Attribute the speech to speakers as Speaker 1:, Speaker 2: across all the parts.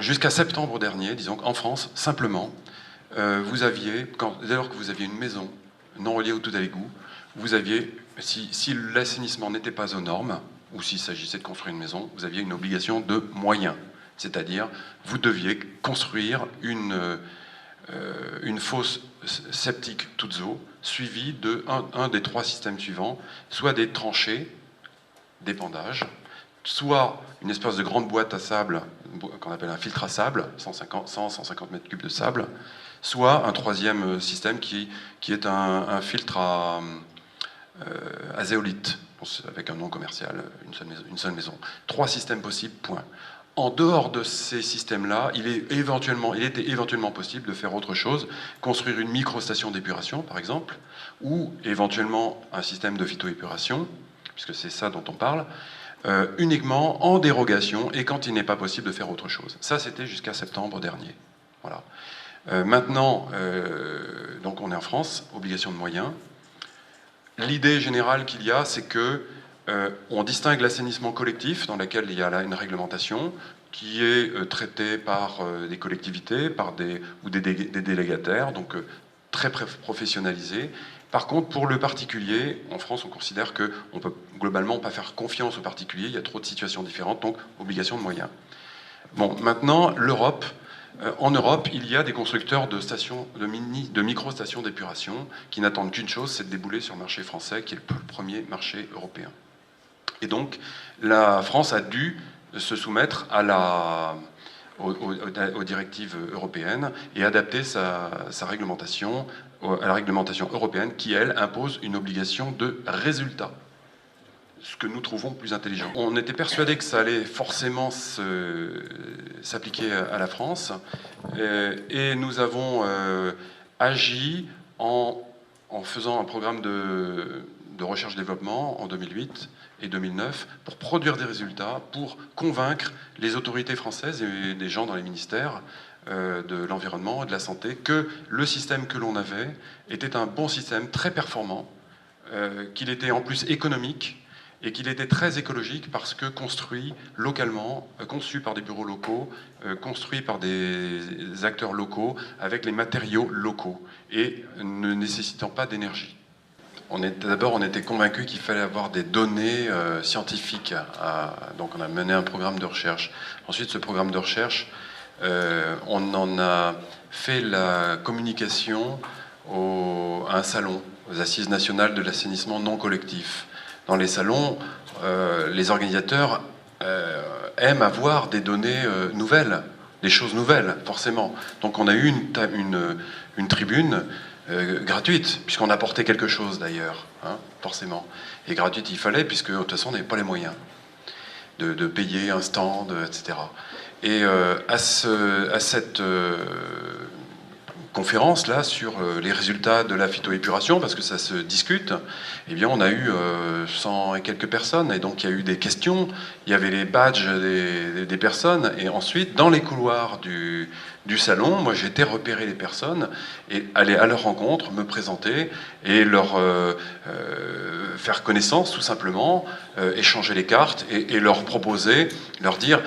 Speaker 1: Donc jusqu'à septembre dernier, disons qu'en France, simplement, vous aviez, dès lors que vous aviez une maison non reliée au tout à l'égout, vous aviez, si l'assainissement n'était pas aux normes, ou s'il s'agissait de construire une maison, vous aviez une obligation de moyens. C'est-à-dire, vous deviez construire une fosse septique toutes eaux, suivie de un des trois systèmes suivants, soit des tranchées, d'épandage, soit une espèce de grande boîte à sable, qu'on appelle un filtre à sable, 150 mètres cubes de sable, soit un troisième système qui est un filtre à zéolite, avec un nom commercial, une seule maison. Trois systèmes possibles, point. En dehors de ces systèmes-là, il était éventuellement possible de faire autre chose, construire une micro-station d'épuration, par exemple, ou éventuellement un système de phytoépuration, puisque c'est ça dont on parle, uniquement en dérogation et quand il n'est pas possible de faire autre chose. Ça, c'était jusqu'à septembre dernier. Voilà. Maintenant, donc on est en France, obligation de moyens. L'idée générale qu'il y a, c'est que on distingue l'assainissement collectif, dans lequel il y a là une réglementation, qui est traitée par des collectivités, ou des délégataires, donc très professionnalisés. Par contre, pour le particulier, en France, on considère qu'on ne peut globalement pas faire confiance aux particuliers, il y a trop de situations différentes, donc obligation de moyens. Bon, maintenant, l'Europe. En Europe, il y a des constructeurs de micro-stations d'épuration qui n'attendent qu'une chose, c'est de débouler sur le marché français, qui est le premier marché européen. Et donc, la France a dû se soumettre aux directives européennes et adapter sa réglementation à la réglementation européenne qui, elle, impose une obligation de résultat. Ce que nous trouvons plus intelligent. On était persuadé que ça allait forcément s'appliquer à la France, et nous avons agi en faisant un programme de recherche-développement en 2008 et 2009 pour produire des résultats, pour convaincre les autorités françaises et des gens dans les ministères de l'environnement et de la santé que le système que l'on avait était un bon système, très performant, qu'il était en plus économique, et qu'il était très écologique parce que construit localement, conçu par des bureaux locaux, construit par des acteurs locaux, avec les matériaux locaux, et ne nécessitant pas d'énergie. D'abord, on était convaincus qu'il fallait avoir des données scientifiques. Donc on a mené un programme de recherche. Ensuite, ce programme de recherche, on en a fait la communication à un salon, aux Assises nationales de l'assainissement non collectif. Dans les salons, les organisateurs aiment avoir des données nouvelles, des choses nouvelles, forcément. Donc on a eu une tribune gratuite, puisqu'on apportait quelque chose d'ailleurs, hein, forcément. Et gratuite il fallait, puisque de toute façon on n'avait pas les moyens de payer un stand, etc. Et à cette conférence là sur les résultats de la phytoépuration, parce que ça se discute, eh bien on a eu 100 et quelques personnes, et donc il y a eu des questions, il y avait les badges des personnes, et ensuite dans les couloirs du salon, moi j'ai été repérer les personnes et aller à leur rencontre, me présenter et leur faire connaissance tout simplement, échanger les cartes et leur proposer, leur dire: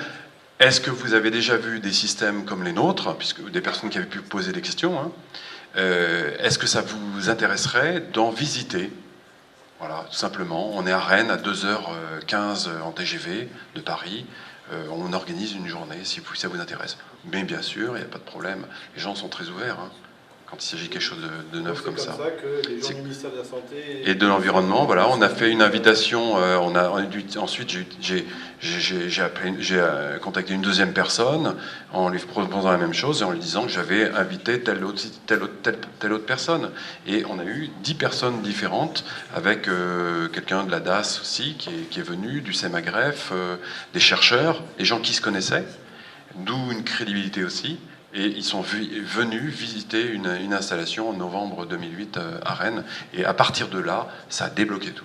Speaker 1: est-ce que vous avez déjà vu des systèmes comme les nôtres, puisque des personnes qui avaient pu poser des questions, hein, est-ce que ça vous intéresserait d'en visiter? Voilà, tout simplement. On est à Rennes, à 2h15 en TGV de Paris. On organise une journée, si ça vous intéresse. Mais bien sûr, il n'y a pas de problème. Les gens sont très ouverts, hein, quand il s'agit de quelque chose de neuf comme ça.
Speaker 2: C'est comme ça que les gens du ministère de la Santé
Speaker 1: et de l'Environnement, voilà, on a fait une invitation. Ensuite, j'ai contacté une deuxième personne en lui proposant la même chose et en lui disant que j'avais invité telle autre personne. Et on a eu 10 personnes différentes, avec quelqu'un de la DAS aussi qui est venu, du SEMAGREF, des chercheurs, des gens qui se connaissaient, d'où une crédibilité aussi. Et ils sont venus visiter une installation en novembre 2008 à Rennes. Et à partir de là, ça a débloqué tout.